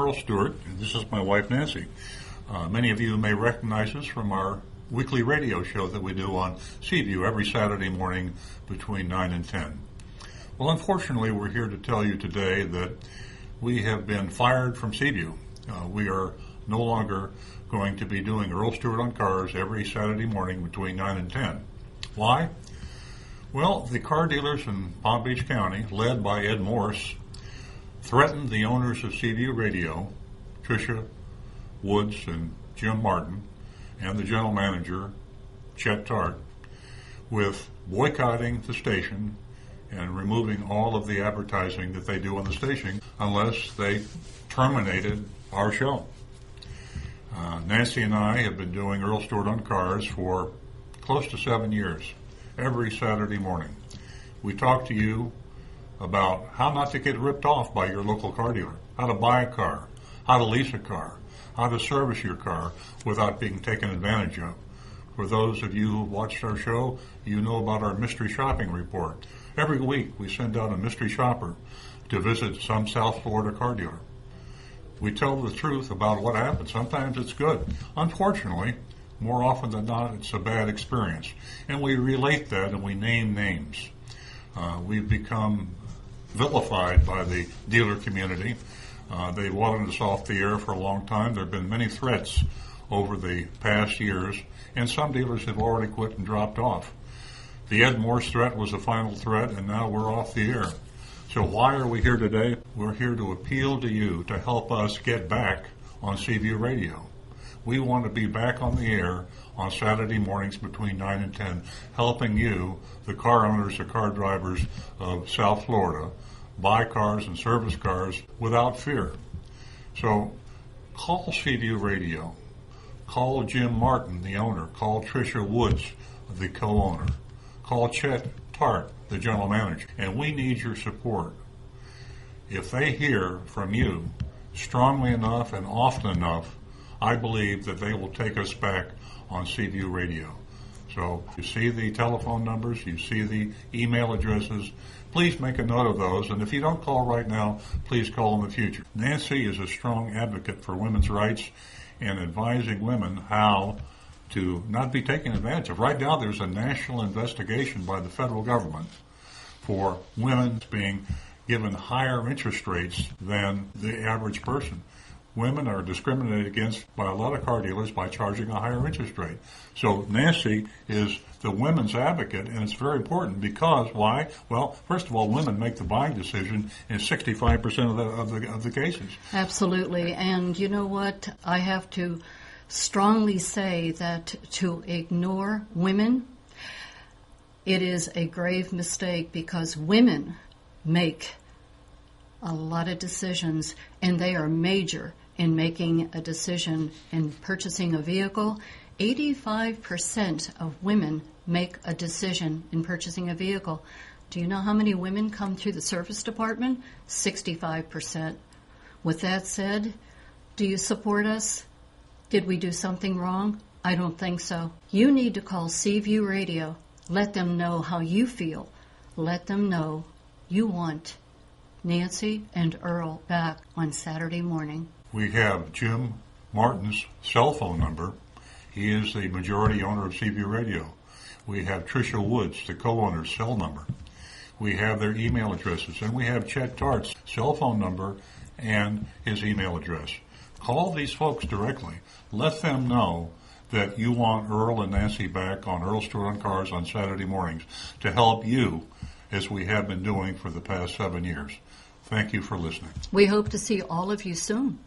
Earl Stewart, and this is my wife Nancy. Many of you may recognize us from our weekly radio show that we do on Seaview every Saturday morning between 9 and 10. Well, unfortunately, we're here to tell you today that we have been fired from Seaview. We are no longer going to be doing Earl Stewart on Cars every Saturday morning between 9 and 10. Why? Well, the car dealers in Palm Beach County, led by Ed Morse, threatened the owners of Seaview Radio, Tricia Woods and Jim Martin, and the general manager, Chet Tart, with boycotting the station and removing all of the advertising that they do on the station unless they terminated our show. Nancy and I have been doing Earl Stewart on Cars for close to 7 years, every Saturday morning. We talk to you about how not to get ripped off by your local car dealer, how to buy a car, how to lease a car, how to service your car without being taken advantage of. For those of you who watched our show, you know about our mystery shopping report. Every week we send out a mystery shopper to visit some South Florida car dealer. We tell the truth about what happened. Sometimes it's good. Unfortunately, more often than not, it's a bad experience. And we relate that and we name names. We've become vilified by the dealer community. They've wanted us off the air for a long time. There have been many threats over the past years, and some dealers have already quit and dropped off. The Ed Morse threat was the final threat, and now we're off the air. So why are we here today? We're here to appeal to you to help us get back on Seaview Radio. We want to be back on the air on Saturday mornings between 9 and 10, helping you, the car owners, the car drivers of South Florida, buy cars and service cars without fear. So call Seaview Radio. Call Jim Martin, the owner. Call Tricia Woods, the co-owner. Call Chet Tart, the general manager. And we need your support. If they hear from you strongly enough and often enough, I believe that they will take us back on Seaview Radio. So you see the telephone numbers, you see the email addresses. Please make a note of those, and if you don't call right now, please call in the future. Nancy is a strong advocate for women's rights and advising women how to not be taken advantage of. Right now, there's a national investigation by the federal government for women being given higher interest rates than the average person. Women are discriminated against by a lot of car dealers by charging a higher interest rate. So Nancy is the women's advocate, and it's very important because why? Well, first of all, women make the buying decision in 65% of the cases. Absolutely, and you know what? I have to strongly say that to ignore women, it is a grave mistake because women make a lot of decisions, and they are major in making a decision in purchasing a vehicle. 85% of women make a decision in purchasing a vehicle. Do you know how many women come through the service department? 65%. With that said, do you support us? Did we do something wrong? I don't think so. You need to call Seaview Radio. Let them know how you feel. Let them know you want Nancy and Earl back on Saturday morning. We have Jim Martin's cell phone number. He is the majority owner of Seaview Radio. We have Tricia Woods, the co-owner's cell number. We have their email addresses, and we have Chet Tart's cell phone number and his email address. Call these folks directly. Let them know that you want Earl and Nancy back on Earl Stewart on Cars on Saturday mornings to help you, as we have been doing for the past 7 years. Thank you for listening. We hope to see all of you soon.